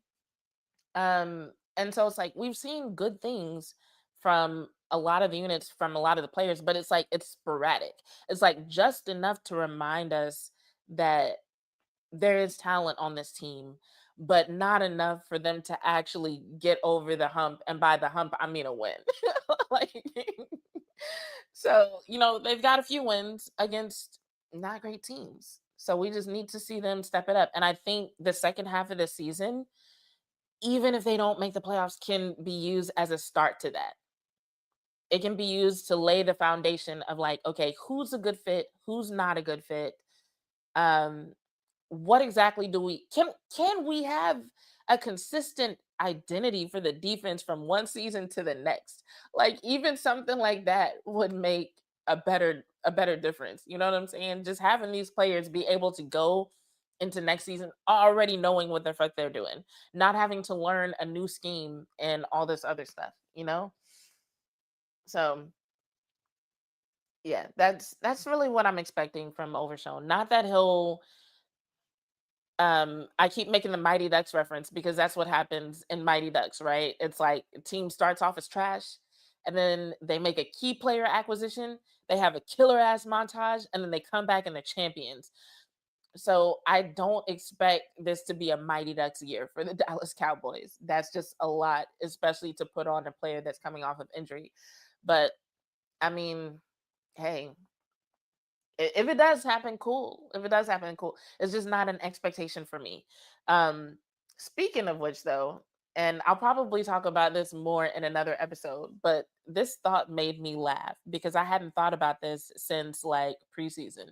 And so it's like we've seen good things from a lot of the units, from a lot of the players, but it's like it's sporadic. It's like just enough to remind us that there is talent on this team, but not enough for them to actually get over the hump. And by the hump, I mean a win. Like, so, they've got a few wins against not great teams. So we just need to see them step it up. And I think the second half of the season, even if they don't make the playoffs, can be used as a start to that. It can be used to lay the foundation of like, okay, who's a good fit, who's not a good fit. What exactly do we can we have a consistent identity for the defense from one season to the next? Like even something like that would make a better difference. You know what I'm saying? Just having these players be able to go into next season already knowing what the fuck they're doing, not having to learn a new scheme and all this other stuff. So yeah, that's really what I'm expecting from Overshown. Not that he'll I keep making the Mighty Ducks reference because that's what happens in Mighty Ducks, right? It's like a team starts off as trash and then they make a key player acquisition, they have a killer ass montage, and then they come back and they're champions. So I don't expect this to be a Mighty Ducks year for the Dallas Cowboys. That's just a lot, especially to put on a player that's coming off of injury. But I mean, hey, if it does happen, cool. If it does happen, cool. It's just not an expectation for me. Um, Speaking of which, though, and I'll probably talk about this more in another episode, but this thought made me laugh because I hadn't thought about this since like preseason.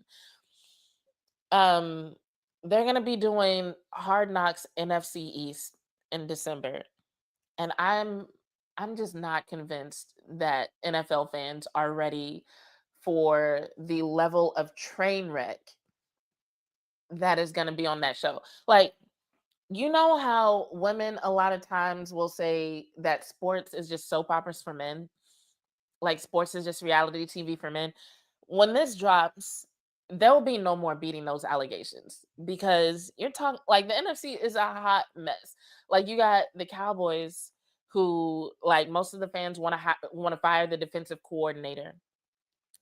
Um, they're gonna be doing Hard Knocks NFC East in December, and I'm just not convinced that NFL fans are ready for the level of train wreck that is going to be on that show. Like, you know how women a lot of times will say that sports is just soap operas for men? Like, sports is just reality TV for men. When this drops, there will be no more beating those allegations because you're talking like the NFC is a hot mess. Like, you got the Cowboys who, like, most of the fans want to fire the defensive coordinator.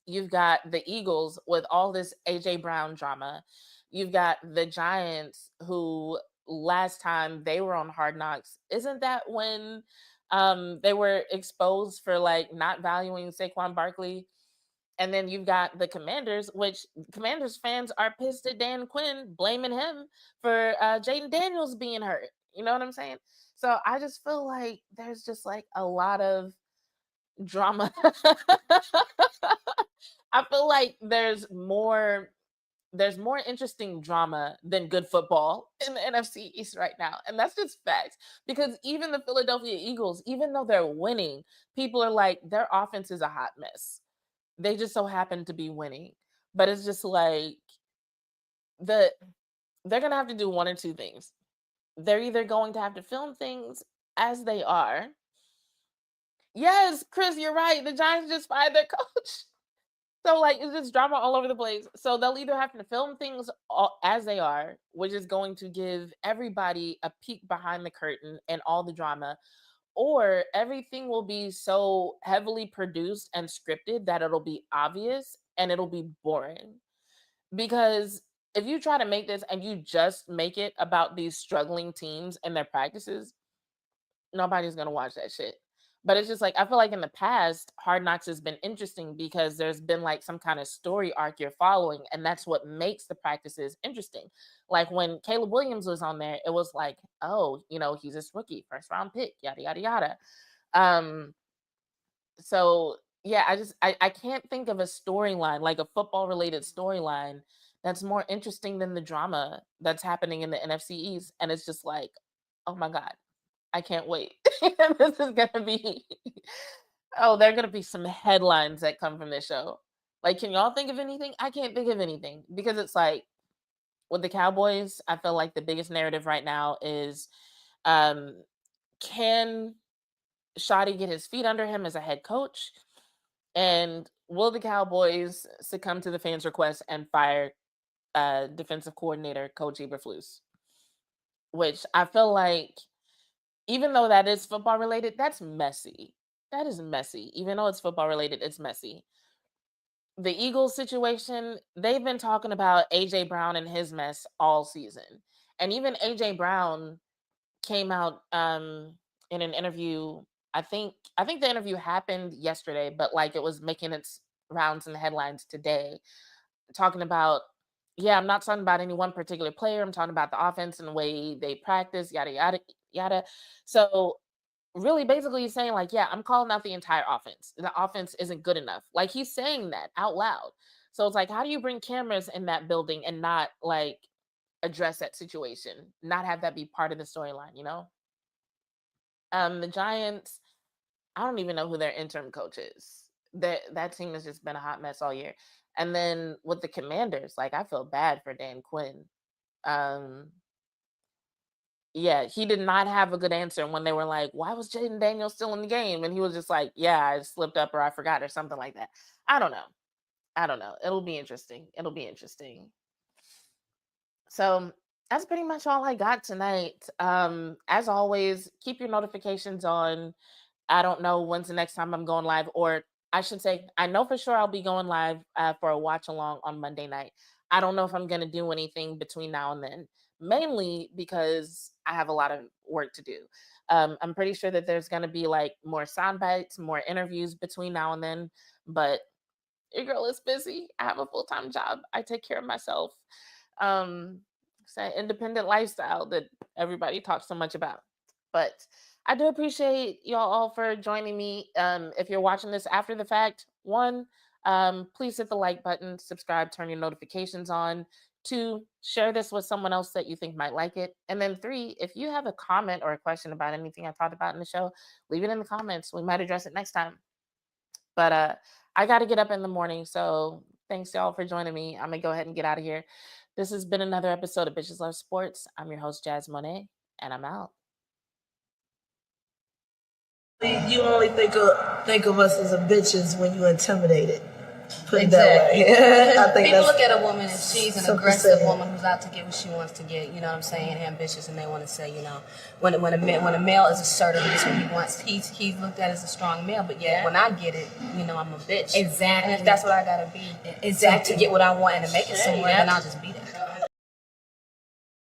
You've got the Eagles with all this AJ Brown drama. You've got the Giants who last time they were on Hard Knocks, isn't that when they were exposed for like not valuing Saquon Barkley? And then you've got the Commanders, which Commanders fans are pissed at Dan Quinn, blaming him for Jaden Daniels being hurt. You know what I'm saying? So I just feel like there's just like a lot of drama. I feel like there's more interesting drama than good football in the NFC East right now. And that's just facts. Because even the Philadelphia Eagles, even though they're winning, people are like, their offense is a hot mess. They just so happen to be winning. But it's just like the they're gonna have to do one or two things. They're either going to have to film things as they are. Yes, Chris, you're right. The Giants just fired their coach. So like it's just drama all over the place. So they'll either have to film things as they are, which is going to give everybody a peek behind the curtain and all the drama, or everything will be so heavily produced and scripted that it'll be obvious and it'll be boring. Because if you try to make this and you just make it about these struggling teams and their practices, nobody's gonna watch that shit. But it's just like I feel like in the past, Hard Knocks has been interesting because there's been like some kind of story arc you're following, and that's what makes the practices interesting. Like when Caleb Williams was on there, it was like, oh, he's this rookie, first round pick, yada yada yada. Um, So yeah, I can't think of a storyline, like a football related storyline, that's more interesting than the drama that's happening in the NFC East. And it's just like, oh my God, I can't wait. This is gonna be oh, there are gonna be some headlines that come from this show. Like, can y'all think of anything? I can't think of anything because it's like with the Cowboys, I feel like the biggest narrative right now is um can Shoddy get his feet under him as a head coach? And will the Cowboys succumb to the fans' request and fire defensive coordinator Coach Eberflus? Which I feel like, even though that is football related, that's messy. That is messy. Even though it's football related, it's messy. The Eagles situation, they've been talking about AJ Brown and his mess all season. And even AJ Brown came out in an interview. I think the interview happened yesterday, but like it was making its rounds in the headlines today, talking about, yeah, I'm not talking about any one particular player. I'm talking about the offense and the way they practice, yada yada yada. So really basically he's saying like, yeah, I'm calling out the entire offense. The offense isn't good enough. Like he's saying that out loud. So it's like, how do you bring cameras in that building and not like address that situation, not have that be part of the storyline, you know? The Giants, I don't even know who their interim coach is. That team has just been a hot mess all year. And then with the Commanders, like I feel bad for Dan Quinn. Um, yeah, he did not have a good answer when they were like, "Why was Jaden Daniels still in the game?" And he was just like, "Yeah, I slipped up or I forgot or something like that." I don't know. I don't know. It'll be interesting. It'll be interesting. So that's pretty much all I got tonight. As always, keep your notifications on. I don't know when's the next time I'm going live, or I should say, I know for sure I'll be going live for a watch along on Monday night. I don't know if I'm going to do anything between now and then, mainly because I have a lot of work to do. I'm pretty sure that there's going to be like more sound bites, more interviews between now and then, but your girl is busy. I have a full-time job. I take care of myself. It's that independent lifestyle that everybody talks so much about. But I do appreciate y'all all for joining me. If you're watching this after the fact, one, please hit the like button, subscribe, turn your notifications on. Two, share this with someone else that you think might like it. And then three, if you have a comment or a question about anything I talked about in the show, leave it in the comments. We might address it next time. But I got to get up in the morning. So thanks y'all for joining me. I'm going to go ahead and get out of here. This has been another episode of Bitches Love Sports. I'm your host, Jazz Monet, and I'm out. You only think of us as a bitches when you're intimidated. Put it that way. I think People that's look at a woman as she's an something aggressive sad. woman who's out to get what she wants to get. You know what I'm saying? Ambitious, and they want to say, you know, when a male is assertive, this is what he wants. He's looked at as a strong male, but yet when I get it, you know, I'm a bitch. Exactly. And if that's what I gotta be, Exactly. to get what I want and to make it somewhere, then I'll just be